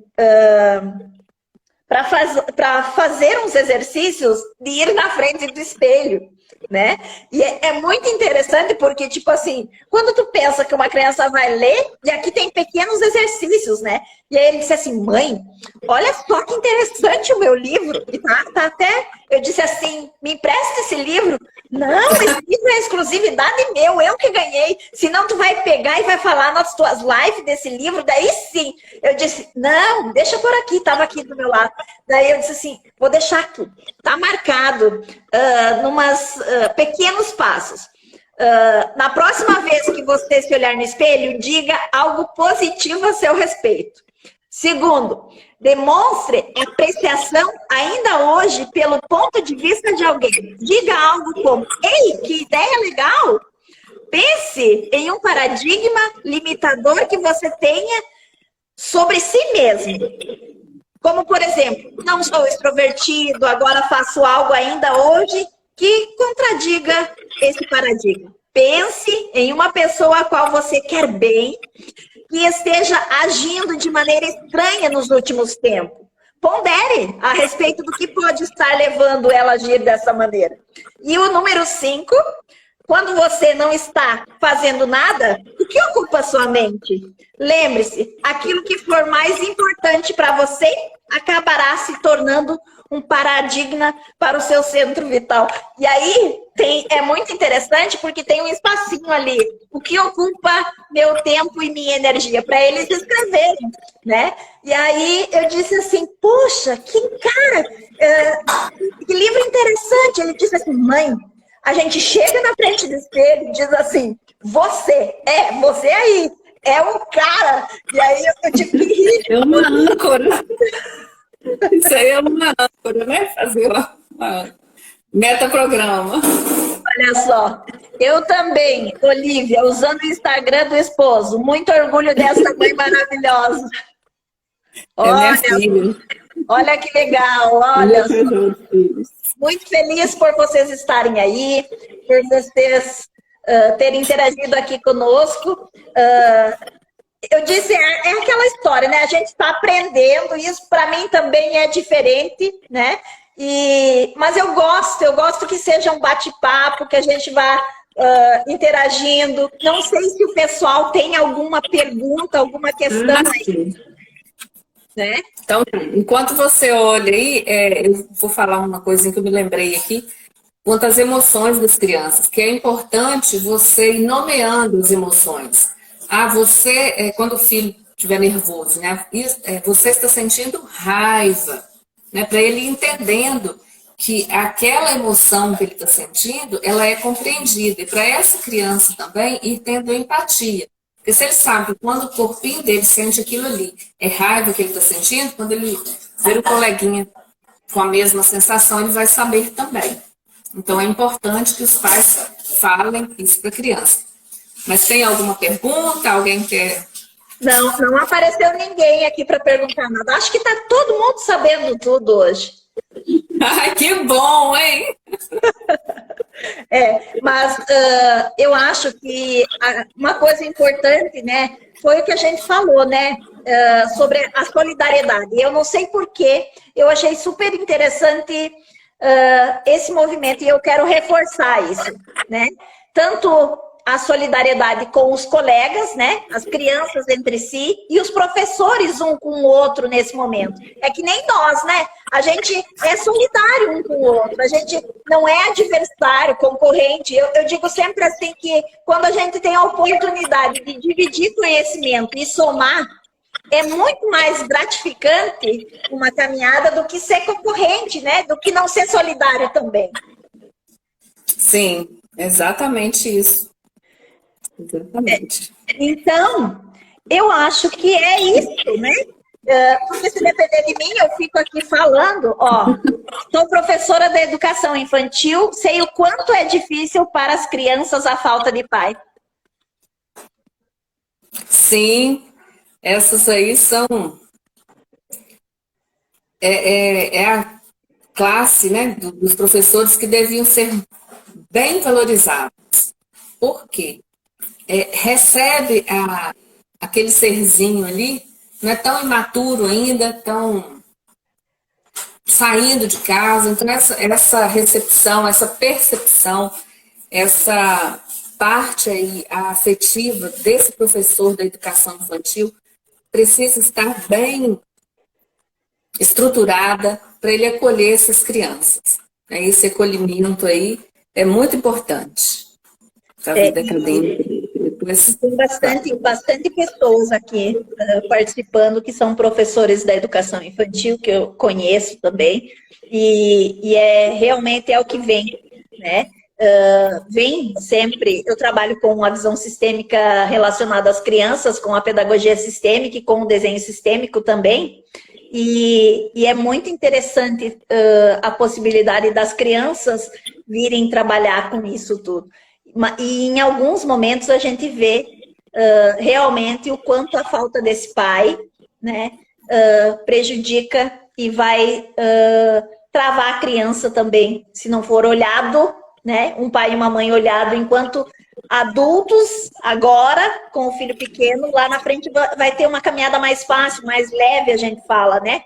para fazer uns exercícios de ir na frente do espelho, né? E é muito interessante porque, tipo assim, quando tu pensa que uma criança vai ler, e aqui tem pequenos exercícios, né? E aí ele disse assim, mãe, olha só que interessante o meu livro. E tá até, eu disse assim, me empresta esse livro. Não, esse livro é exclusividade meu, eu que ganhei. Senão tu vai pegar e vai falar nas tuas lives desse livro, daí sim. Eu disse, não, deixa por aqui, tava aqui do meu lado. Daí eu disse assim, vou deixar aqui. Tá marcado, numas pequenos passos. Na próxima vez que você se olhar no espelho, diga algo positivo a seu respeito. Segundo, demonstre apreciação ainda hoje pelo ponto de vista de alguém. Diga algo como, ei, que ideia legal! Pense em um paradigma limitador que você tenha sobre si mesmo. Como, por exemplo, não sou extrovertido, agora faço algo ainda hoje que contradiga esse paradigma. Pense em uma pessoa a qual você quer bem, que esteja agindo de maneira estranha nos últimos tempos. Pondere a respeito do que pode estar levando ela a agir dessa maneira. E o número 5, quando você não está fazendo nada, o que ocupa a sua mente? Lembre-se, aquilo que for mais importante para você acabará se tornando um paradigma para o seu centro vital. E aí é muito interessante porque tem um espacinho ali. O que ocupa meu tempo e minha energia? Para eles escreverem, né? E aí eu disse assim, poxa, que cara, que livro interessante. Ele disse assim, mãe, a gente chega na frente do espelho e diz assim, você aí, é um cara. E aí eu tive que rir. É uma âncora. Isso aí é uma âncora, né? Fazer uma metaprograma. Olha só, eu também, Olivia, usando o Instagram do esposo. Muito orgulho dessa mãe maravilhosa. É minha filha. Olha que legal, olha só. Muito feliz por vocês estarem aí, por vocês terem interagido aqui conosco. Eu disse, é aquela história, né? A gente está aprendendo, isso para mim também é diferente, né? Mas eu gosto que seja um bate-papo, que a gente vá interagindo. Não sei se o pessoal tem alguma pergunta, alguma questão aí. Né? Então, enquanto você olha aí, eu vou falar uma coisinha que eu me lembrei aqui, quanto às emoções das crianças, que é importante você ir nomeando as emoções. Você, quando o filho estiver nervoso, né? Você está sentindo raiva, né? Para ele ir entendendo que aquela emoção que ele está sentindo, ela é compreendida. E para essa criança também ir tendo empatia. Porque se ele sabe que quando o corpinho dele sente aquilo ali, é raiva que ele está sentindo, quando ele ver o coleguinha com a mesma sensação, ele vai saber também. Então é importante que os pais falem isso para a criança. Mas tem alguma pergunta? Alguém quer? Não apareceu ninguém aqui para perguntar nada. Acho que está todo mundo sabendo tudo hoje. Ai, que bom, hein? Mas eu acho que uma coisa importante, né, foi o que a gente falou, né, sobre a solidariedade. Eu não sei porquê, eu achei super interessante esse movimento e eu quero reforçar isso, né? Tanto a solidariedade com os colegas, né? As crianças entre si e os professores um com o outro nesse momento. É que nem nós, né? A gente é solidário um com o outro, a gente não é adversário, concorrente. Eu digo sempre assim que quando a gente tem a oportunidade de dividir conhecimento e somar, é muito mais gratificante uma caminhada do que ser concorrente, né? Do que não ser solidário também. Sim, exatamente isso. Exatamente. Então, eu acho que é isso, né? Porque se depender de mim, eu fico aqui falando, ó. Sou professora da educação infantil, sei o quanto é difícil para as crianças a falta de pai. Sim, essas aí são... É a classe, né, dos professores que deviam ser bem valorizados. Por quê? Recebe aquele serzinho ali, não é tão imaturo ainda, tão saindo de casa. Então, essa recepção, essa percepção, essa parte aí afetiva desse professor da educação infantil precisa estar bem estruturada para ele acolher essas crianças. Esse acolhimento aí é muito importante para a vida acadêmica. Tem bastante pessoas aqui participando que são professores da educação infantil, que eu conheço também, e realmente é o que vem, né? Vem sempre, eu trabalho com a visão sistêmica relacionada às crianças, com a pedagogia sistêmica e com o desenho sistêmico também, e é muito interessante a possibilidade das crianças virem trabalhar com isso tudo. E em alguns momentos a gente vê realmente o quanto a falta desse pai, né, prejudica e vai travar a criança também, se não for olhado, né, um pai e uma mãe olhado enquanto adultos, agora, com o filho pequeno, lá na frente vai ter uma caminhada mais fácil, mais leve, a gente fala, né?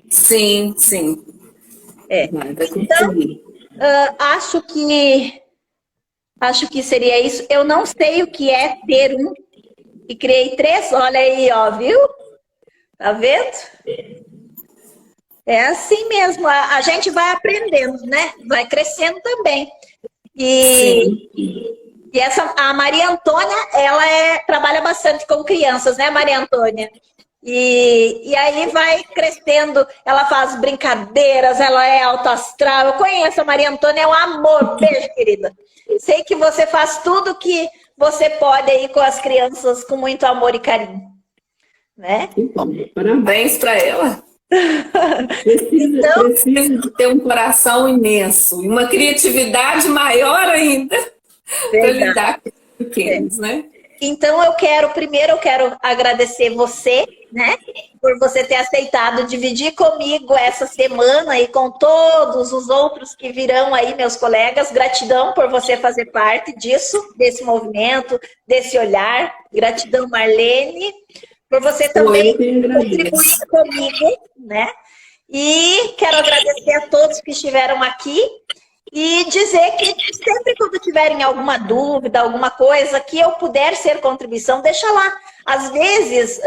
Sim, sim. Então, acho que seria isso. Eu não sei o que é ter um e criei 3. Olha aí, ó, viu? Tá vendo? É assim mesmo. A gente vai aprendendo, né? Vai crescendo também. E a Maria Antônia, ela trabalha bastante com crianças, né, Maria Antônia? E aí vai crescendo, ela faz brincadeiras, ela é autoastral. Eu conheço a Maria Antônia, é um amor. Beijo, querida. Sei que você faz tudo que você pode aí com as crianças com muito amor e carinho, né? Bom, parabéns para ela. Precisa de ter um coração imenso e uma criatividade maior ainda para lidar com os pequenos, né? Então, primeiro eu quero agradecer você, né, por você ter aceitado dividir comigo essa semana e com todos os outros que virão aí, meus colegas. Gratidão por você fazer parte disso, desse movimento, desse olhar. Gratidão, Marlene, por você também contribuir comigo, né? E quero agradecer a todos que estiveram aqui. E dizer que sempre quando tiverem alguma dúvida, alguma coisa que eu puder ser contribuição, deixa lá. Às vezes,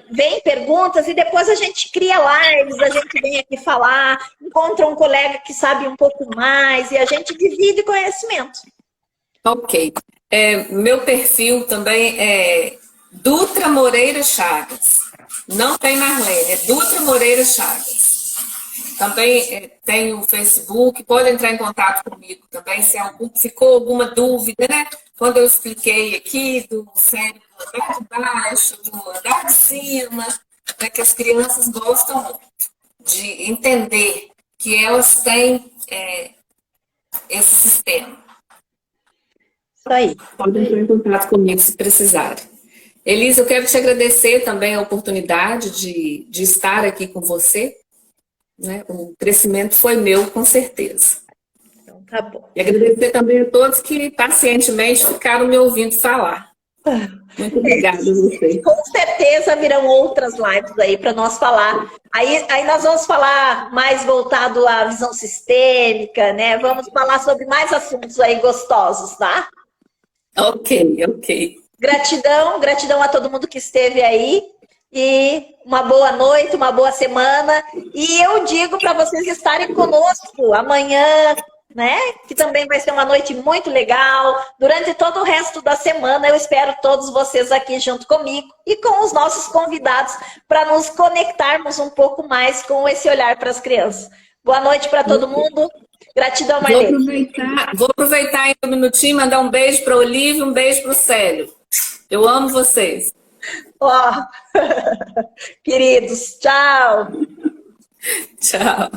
vem perguntas e depois a gente cria lives, a gente vem aqui falar, encontra um colega que sabe um pouco mais e a gente divide conhecimento. Ok. Meu perfil também é Dutra Moreira Chagas. Não tem Marlene, é Dutra Moreira Chagas. Também tem o Facebook, pode entrar em contato comigo também, se ficou alguma dúvida, né? Quando eu expliquei aqui do cérebro andar de baixo, do andar de cima, né, que as crianças gostam muito de entender que elas têm esse sistema. Isso aí. Pode entrar em contato comigo se precisarem. Elisa, eu quero te agradecer também a oportunidade de estar aqui com você. Né? O crescimento foi meu, com certeza. Então, tá bom. E agradecer também a todos que pacientemente ficaram me ouvindo falar. Muito obrigada a você. Com certeza virão outras lives aí para nós falar. Aí nós vamos falar mais voltado à visão sistêmica, né? Vamos falar sobre mais assuntos aí gostosos, tá? Ok. Gratidão a todo mundo que esteve aí. E uma boa noite, uma boa semana. E eu digo para vocês estarem conosco amanhã, né? Que também vai ser uma noite muito legal. Durante todo o resto da semana, eu espero todos vocês aqui junto comigo e com os nossos convidados para nos conectarmos um pouco mais com esse olhar para as crianças. Boa noite para todo mundo. Gratidão, Marlene. Vou aproveitar aí um minutinho e mandar um beijo para a Olivia e um beijo para o Célio. Eu amo vocês. Ó, queridos, tchau. Tchau.